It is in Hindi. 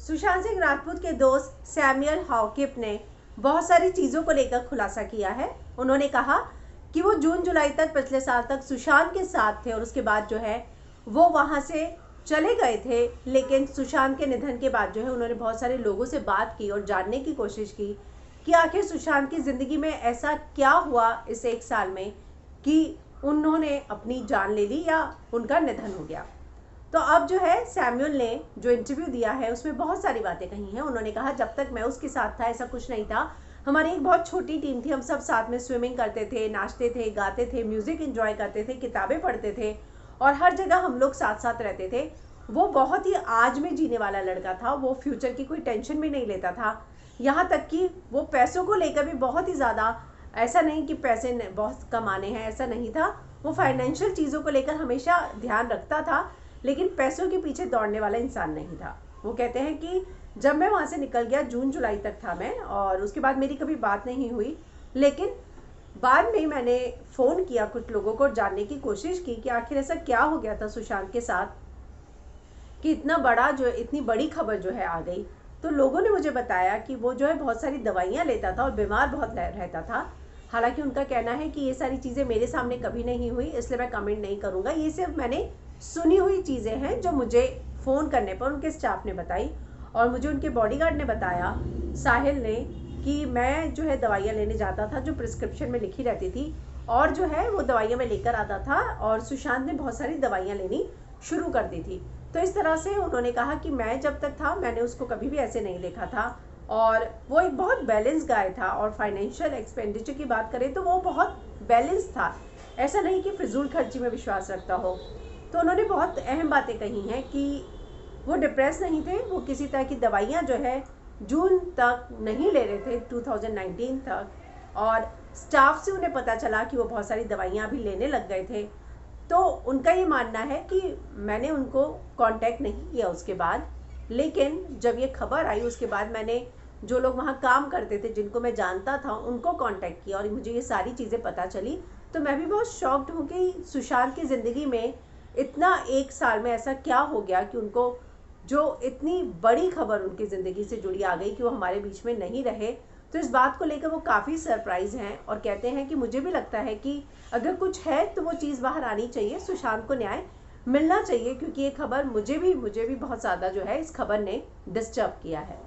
सुशांत सिंह राजपूत के दोस्त सैमुअल हॉकिप ने बहुत सारी चीज़ों को लेकर खुलासा किया है। उन्होंने कहा कि वो जून जुलाई तक पिछले साल तक सुशांत के साथ थे और उसके बाद जो है वो वहाँ से चले गए थे। लेकिन सुशांत के निधन के बाद जो है उन्होंने बहुत सारे लोगों से बात की और जानने की कोशिश की कि आखिर सुशांत की ज़िंदगी में ऐसा क्या हुआ इस एक साल में कि उन्होंने अपनी जान ले ली या उनका निधन हो गया। तो अब जो है सैमुअल ने जो इंटरव्यू दिया है उसमें बहुत सारी बातें कही हैं। उन्होंने कहा जब तक मैं उसके साथ था ऐसा कुछ नहीं था। हमारी एक बहुत छोटी टीम थी, हम सब साथ में स्विमिंग करते थे, नाचते थे, गाते थे, म्यूज़िक एंजॉय करते थे, किताबें पढ़ते थे और हर जगह हम लोग साथ साथ रहते थे। वो बहुत ही आज में जीने वाला लड़का था। वो फ्यूचर की कोई टेंशन भी नहीं लेता था। यहाँ तक कि वो पैसों को लेकर भी बहुत ही ज़्यादा, ऐसा नहीं कि पैसे बहुत कमाने हैं, ऐसा नहीं था। वो फाइनेंशियल चीज़ों को लेकर हमेशा ध्यान रखता था, लेकिन पैसों के पीछे दौड़ने वाला इंसान नहीं था। वो कहते हैं कि जब मैं वहाँ से निकल गया, जून जुलाई तक था मैं, और उसके बाद मेरी कभी बात नहीं हुई। लेकिन बाद में मैंने फ़ोन किया कुछ लोगों को, जानने की कोशिश की कि आखिर ऐसा क्या हो गया था सुशांत के साथ कि इतनी बड़ी खबर जो है आ गई। तो लोगों ने मुझे बताया कि वो जो है बहुत सारी दवाइयाँ लेता था और बीमार बहुत रहता था। हालांकि उनका कहना है कि ये सारी चीज़ें मेरे सामने कभी नहीं हुई, इसलिए मैं कमेंट नहीं करूँगा। ये सिर्फ मैंने सुनी हुई चीज़ें हैं जो मुझे फ़ोन करने पर उनके स्टाफ ने बताई और मुझे उनके बॉडीगार्ड ने बताया, साहिल ने, कि मैं जो है दवाइयाँ लेने जाता था जो प्रिस्क्रिप्शन में लिखी रहती थी और जो है वो दवाइयाँ मैं लेकर आता था और सुशांत ने बहुत सारी दवाइयाँ लेनी शुरू कर दी थी। तो इस तरह से उन्होंने कहा कि मैं जब तक था मैंने उसको कभी भी ऐसे नहीं देखा था और वो एक बहुत बैलेंस गाय था। और फाइनेंशियल एक्सपेंडिचर की बात करें तो वो बहुत बैलेंस था, ऐसा नहीं कि फिजूल खर्ची में विश्वास रखता हो। तो उन्होंने बहुत अहम बातें कही हैं कि वो डिप्रेस नहीं थे, वो किसी तरह की दवाइयाँ जो है जून तक नहीं ले रहे थे, 2019 तक, और स्टाफ से उन्हें पता चला कि वो बहुत सारी दवाइयाँ भी लेने लग गए थे। तो उनका ये मानना है कि मैंने उनको कांटेक्ट नहीं किया उसके बाद, लेकिन जब ये खबर आई उसके बाद मैंने जो लोग वहाँ काम करते थे, जिनको मैं जानता था, उनको कांटेक्ट किया और मुझे ये सारी चीज़ें पता चली। तो मैं भी बहुत शॉक्ड हूँ कि सुशांत की ज़िंदगी में इतना एक साल में ऐसा क्या हो गया कि उनको जो इतनी बड़ी खबर उनकी ज़िंदगी से जुड़ी आ गई कि वो हमारे बीच में नहीं रहे। तो इस बात को लेकर वो काफ़ी सरप्राइज़ हैं और कहते हैं कि मुझे भी लगता है कि अगर कुछ है तो वो चीज़ बाहर आनी चाहिए, सुशांत को न्याय मिलना चाहिए, क्योंकि ये खबर मुझे भी बहुत ज़्यादा जो है इस खबर ने डिस्टर्ब किया है।